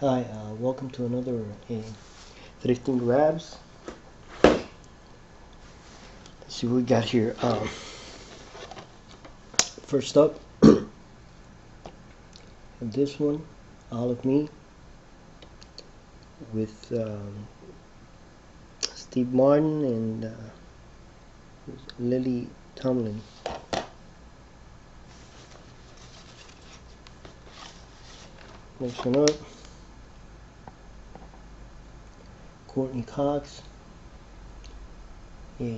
Hi, welcome to another thrifting grabs. Let's see what we got here. First up, this one, All of Me, with Steve Martin and Lily Tomlin. Next one up, Courtney Cox,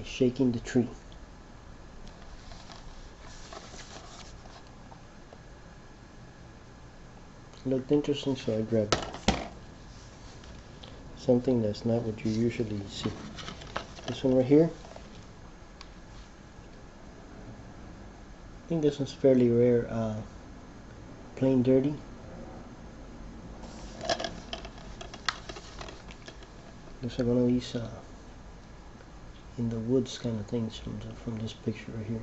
Shaking the Tree. Looked interesting, so I grabbed it. Something that's not what you usually see. This one right here, I think this one's fairly rare. Plain Dirty. Looks like one of these in the woods kind of things from this picture right here.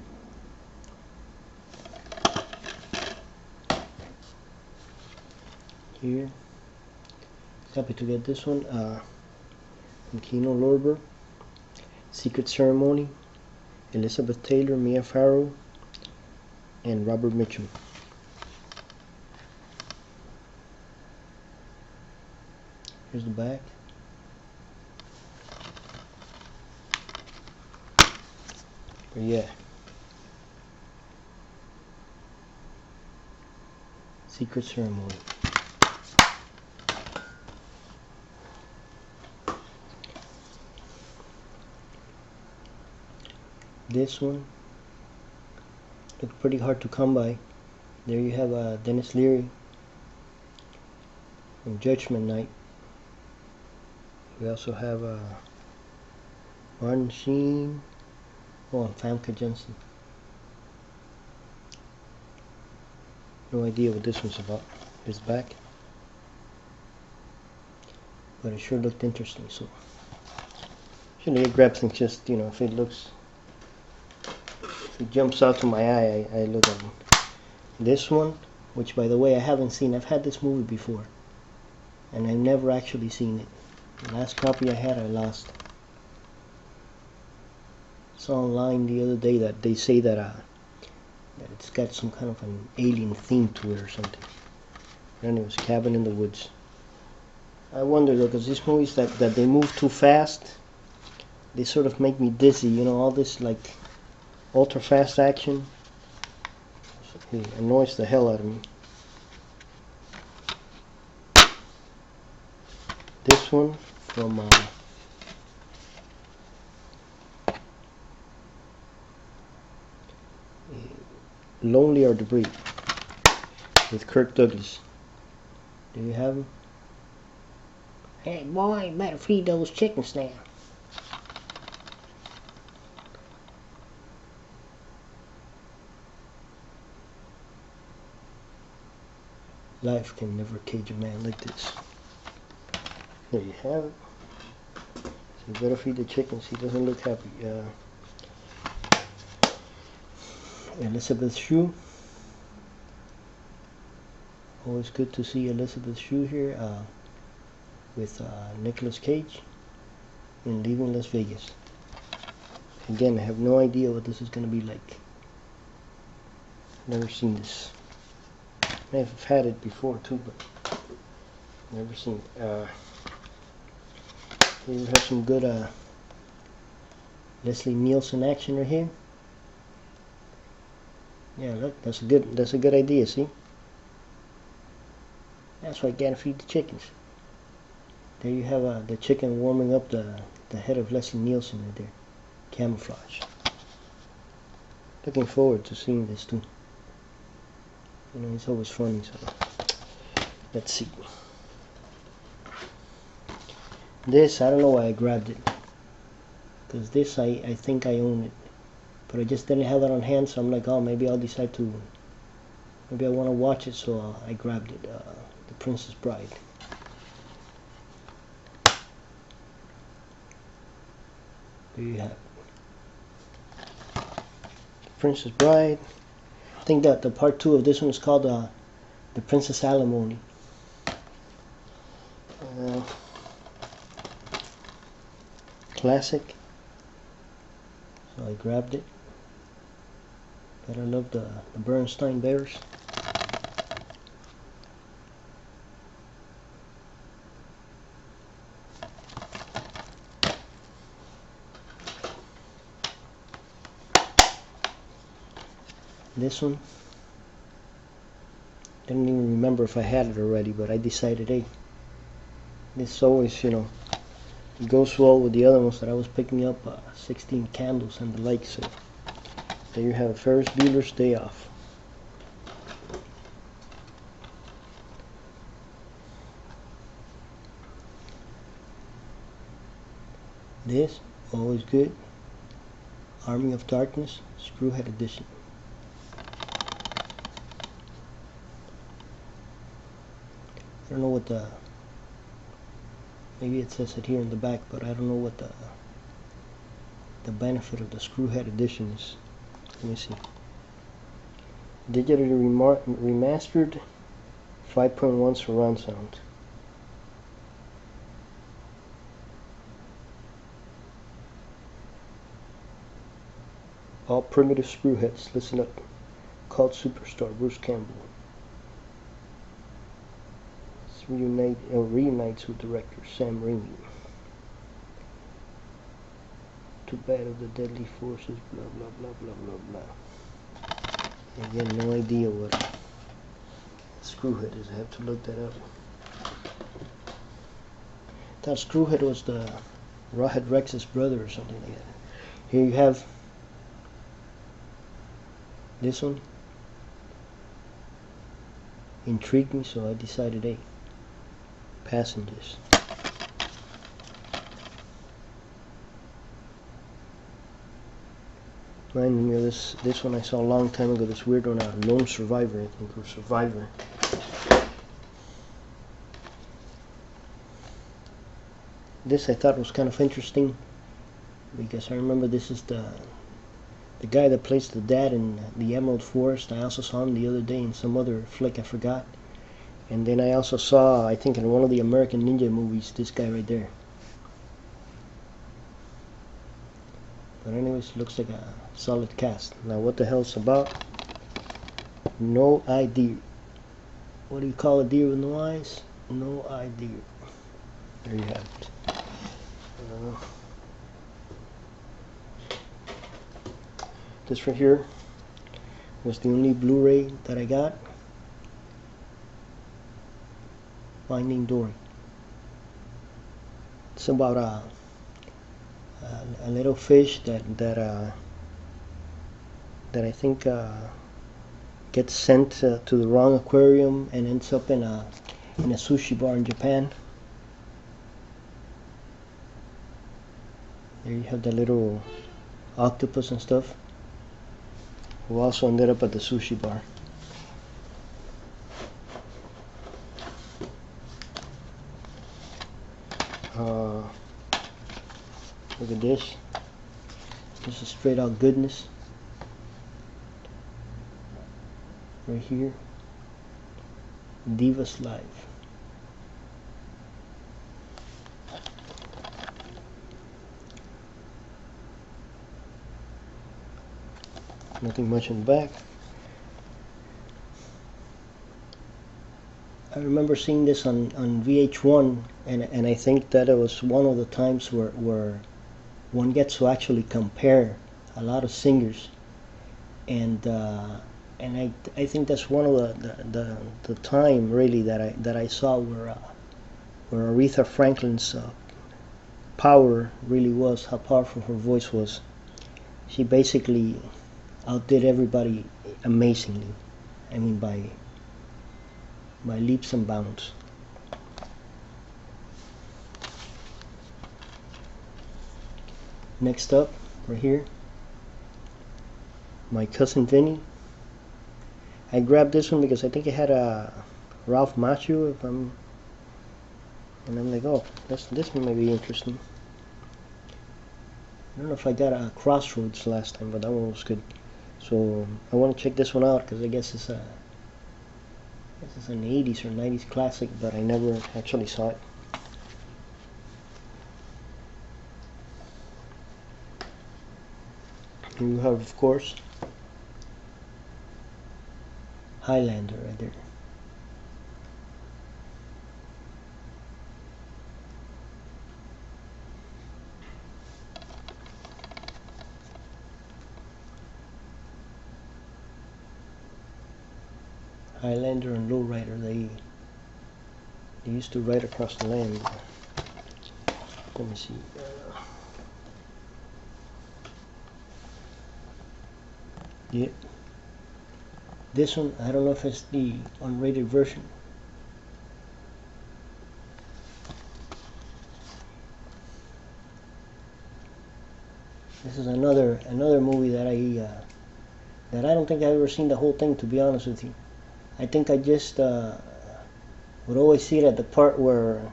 Here, happy to get this one from Kino Lorber. Secret Ceremony, Elizabeth Taylor, Mia Farrow, and Robert Mitchum. Here's the back. But yeah, Secret Ceremony. This one looked pretty hard to come by. There you have Dennis Leary from Judgment Night. We also have Martin Sheen, and Famke Jensen. No idea what this one's about. Here's the back. But it sure looked interesting, so usually I grab things just, if it jumps out to my eye, I look at it. This one, which by the way I haven't seen. I've had this movie before, and I've never actually seen it. The last copy I had, I lost. Saw online the other day that they say that it's got some kind of an alien theme to it or something. And it was Cabin in the Woods. I wonder though, because these movies that they move too fast, they sort of make me dizzy. All this like ultra fast action, it annoys the hell out of me. This one from Lonely Are the Breed with Kirk Douglas. Do you have him? Hey boy, you better feed those chickens now. Life can never cage a man like this. There you have it. So you better feed the chickens. He doesn't look happy. Elizabeth Shue. Always good to see Elizabeth Shue here with Nicolas Cage in Leaving Las Vegas. Again, I have no idea what this is going to be like. Never seen this. May have had it before too, but never seen it. Here we have some good Leslie Nielsen action right here. Yeah, look, that's a good idea. See, that's why I gotta feed the chickens. There you have the chicken warming up the head of Leslie Nielsen right there, camouflage. Looking forward to seeing this too. It's always funny. So let's see. This, I don't know why I grabbed it, because this I think I own it, but I just didn't have it on hand, so I'm like, oh, maybe I'll decide to, maybe I want to watch it, so I grabbed it. The Princess Bride. There you have it. Princess Bride. I think that the part 2 of this one is called The Princess Alimony. Classic. So I grabbed it. But I love the Bernstein Bears. This one, didn't even remember if I had it already, but I decided, hey, this always, it goes well with the other ones that I was picking up, 16 candles and the like. So there you have it, Ferris Bueller's Day Off. This, always good, Army of Darkness, Screwhead Edition. I don't know what maybe it says it here in the back, but I don't know what the benefit of the Screwhead Edition is. Let me see. Digitally remastered 5.1 surround sound. All primitive screwheads, listen up. Cult superstar Bruce Campbell reunites with director Sam Raimi. To battle the deadly forces, blah blah blah blah blah blah. Again, no idea what Screwhead is. I have to look that up. I thought Screwhead was the Rawhead Rex's brother or something like that. Here you have this one. Intrigued me, so I decided, hey, Passengers. Reminding me of this one I saw a long time ago, this weird one, Lone Survivor, I think, or Survivor. This I thought was kind of interesting, because I remember this is the guy that plays the dad in the Emerald Forest. I also saw him the other day in some other flick, I forgot. And then I also saw, I think in one of the American Ninja movies, this guy right there. But anyways, looks like a solid cast. Now what the hell it's about? No idea. What do you call a deer with no eyes? No idea. There you have it. This right here was the only Blu-ray that I got. Finding Dory. It's about a little fish that I think gets sent to the wrong aquarium and ends up in a sushi bar in Japan. There you have the little octopus and stuff, who also ended up at the sushi bar. Look at this. This is straight out goodness. Right here. Divas Live. Nothing much in the back. I remember seeing this on VH1, and I think that it was one of the times where one gets to actually compare a lot of singers, and I think that's one of the time really that I saw where Aretha Franklin's power really was, how powerful her voice was. She basically outdid everybody amazingly. I mean, by leaps and bounds. Next up, right here, My Cousin Vinny. I grabbed this one because I think it had a Ralph Macchio, and I'm like, oh, this one may be interesting. I don't know if I got a Crossroads last time, but that one was good. So I want to check this one out because I guess it's an 80s or 90s classic, but I never actually saw it. You have, of course, Highlander right there. Highlander and lowrider, they used to ride across the land. Let me see. Yeah. This one, I don't know if it's the unrated version. This is another movie that I don't think I've ever seen the whole thing, to be honest with you. I think I just would always see it at the part where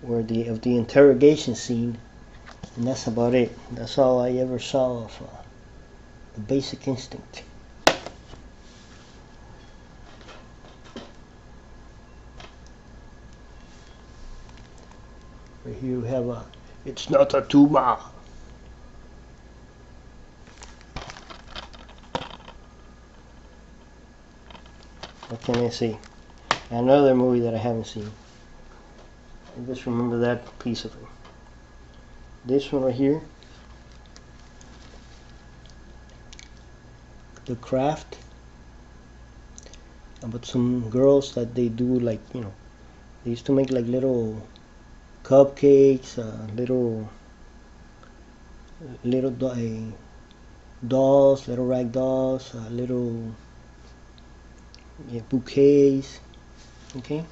the interrogation scene, and that's about it. That's all I ever saw of the Basic Instinct. Right here we have It's Not a Tumor. What can I say? Another movie that I haven't seen. I just remember that piece of it. This one right here, The Craft, about some girls that they do, like, you know, they used to make like little cupcakes, little dolls, little rag dolls, little bouquets. Okay,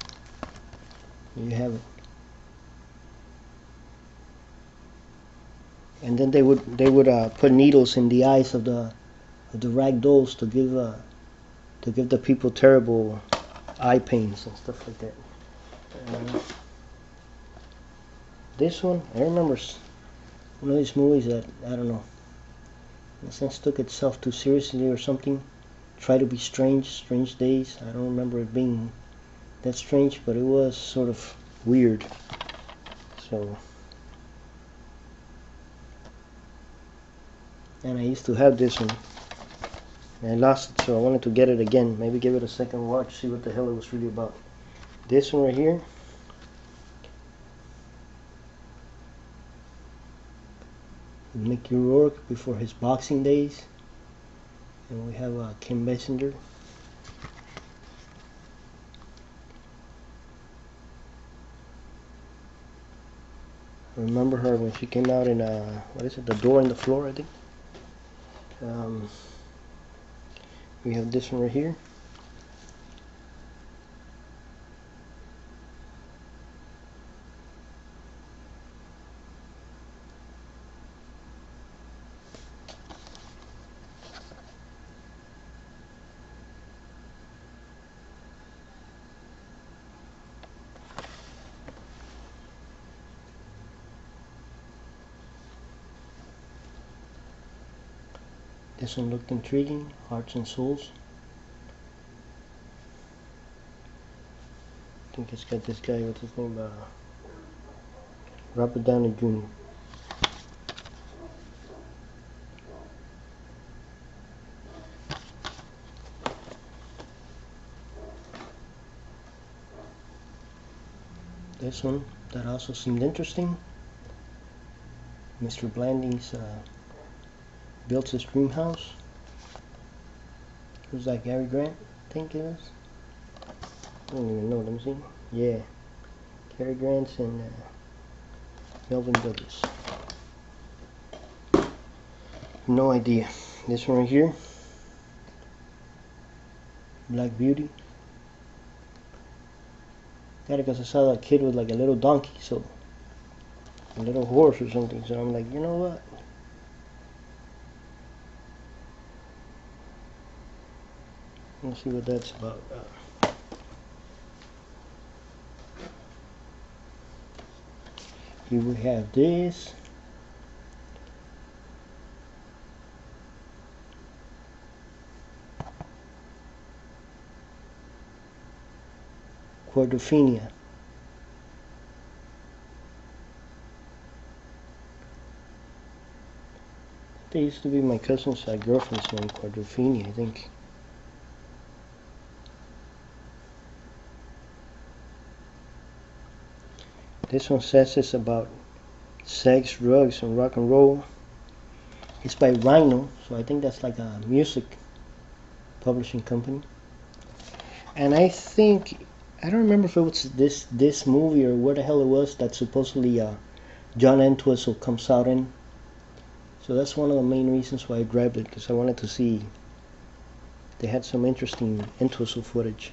you have it. And then they would put needles in the eyes of the rag dolls to give the people terrible eye pains and stuff like that. This one, I remember one of these movies that, I don't know, in a sense took itself too seriously or something. Try to be strange days. I don't remember it being that strange, but it was sort of weird. So, and I used to have this one. And I lost it, so I wanted to get it again. Maybe give it a second watch, see what the hell it was really about. This one right here. Mickey Rourke before his boxing days. And we have Kim Basinger. I remember her when she came out in what is it? The Door in the Floor, I think. We have this one right here. This one looked intriguing. Hearts and Souls. I think it's got this guy, what's his name? Robert Downey Jr. This one, that also seemed interesting. Mr. Blanding's built his dream house. Who's that, Gary Grant? I think it is. I don't even know, let me see. Yeah, Cary Grant and Melvin Douglas. No idea. This one right here, Black Beauty. Got it because I saw that kid with like a little donkey, so a little horse or something. So I'm like, you know what? Let's see what that's about. Here we have this. Quadrophenia. birthday used to be my cousin's girlfriend's name, Quadrofini, I think. This one says it's about sex, drugs, and rock and roll. It's by Rhino, so I think that's like a music publishing company. And I think, I don't remember if it was this movie or where the hell it was that supposedly John Entwistle comes out in. So that's one of the main reasons why I grabbed it, because I wanted to see if they had some interesting Entwistle footage.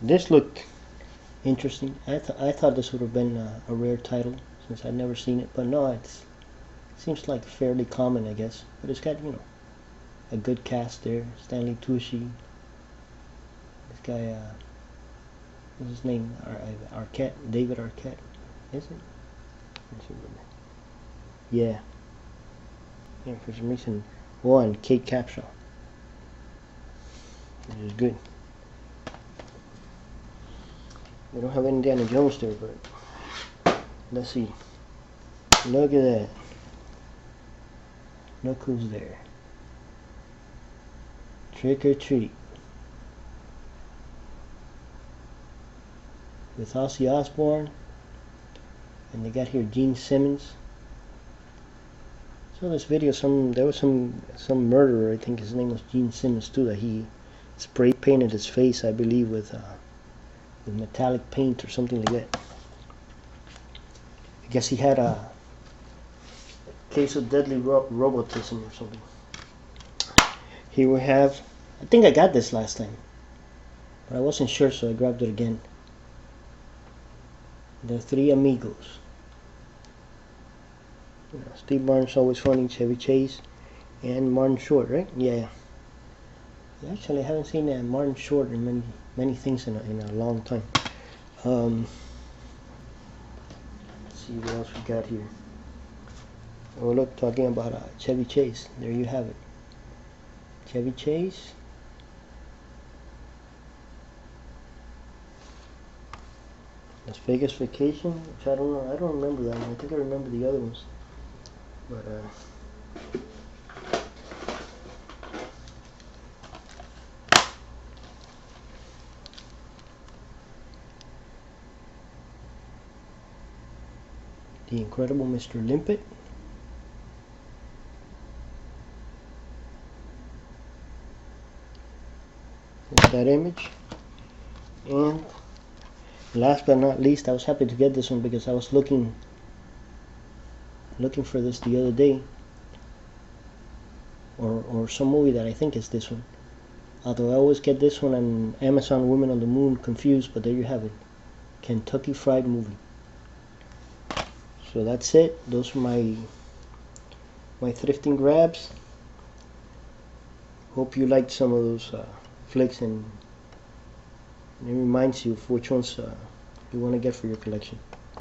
This looked interesting. I thought this would have been a rare title since I'd never seen it, but no, it seems like fairly common, I guess. But it's got, you know, a good cast there. Stanley Tucci. This guy, what's his name? Arquette, David Arquette, is it? Yeah. Yeah, for some reason. Oh, and Kate Capshaw, which is good. We don't have Indiana Jones there, but let's see. Look at that. Look who's there. Trick or Treat. With Ozzy Osbourne. And they got here Gene Simmons. So this video, there was some murderer, I think his name was Gene Simmons too, that he spray painted his face, I believe, with metallic paint or something like that. I guess he had a case of deadly robotism or something. Here we have, I think I got this last time, but I wasn't sure, so I grabbed it again. The Three Amigos. You know, Steve Martin's always funny, Chevy Chase, and Martin Short, right? Yeah. Actually, I haven't seen Martin Short in many things in a long time. Let's see what else we got here. Oh, look, talking about Chevy Chase. There you have it. Chevy Chase. Las Vegas Vacation, which I don't know. I don't remember that one. I think I remember the other ones. But The Incredible Mr. Limpet. There's that image. And last but not least, I was happy to get this one because I was looking for this the other day, or some movie that I think is this one. Although I always get this one and Amazon Women on the Moon confused, but there you have it. Kentucky Fried Movie. So that's it. Those are my thrifting grabs. Hope you liked some of those flicks, and it reminds you of which ones you want to get for your collection.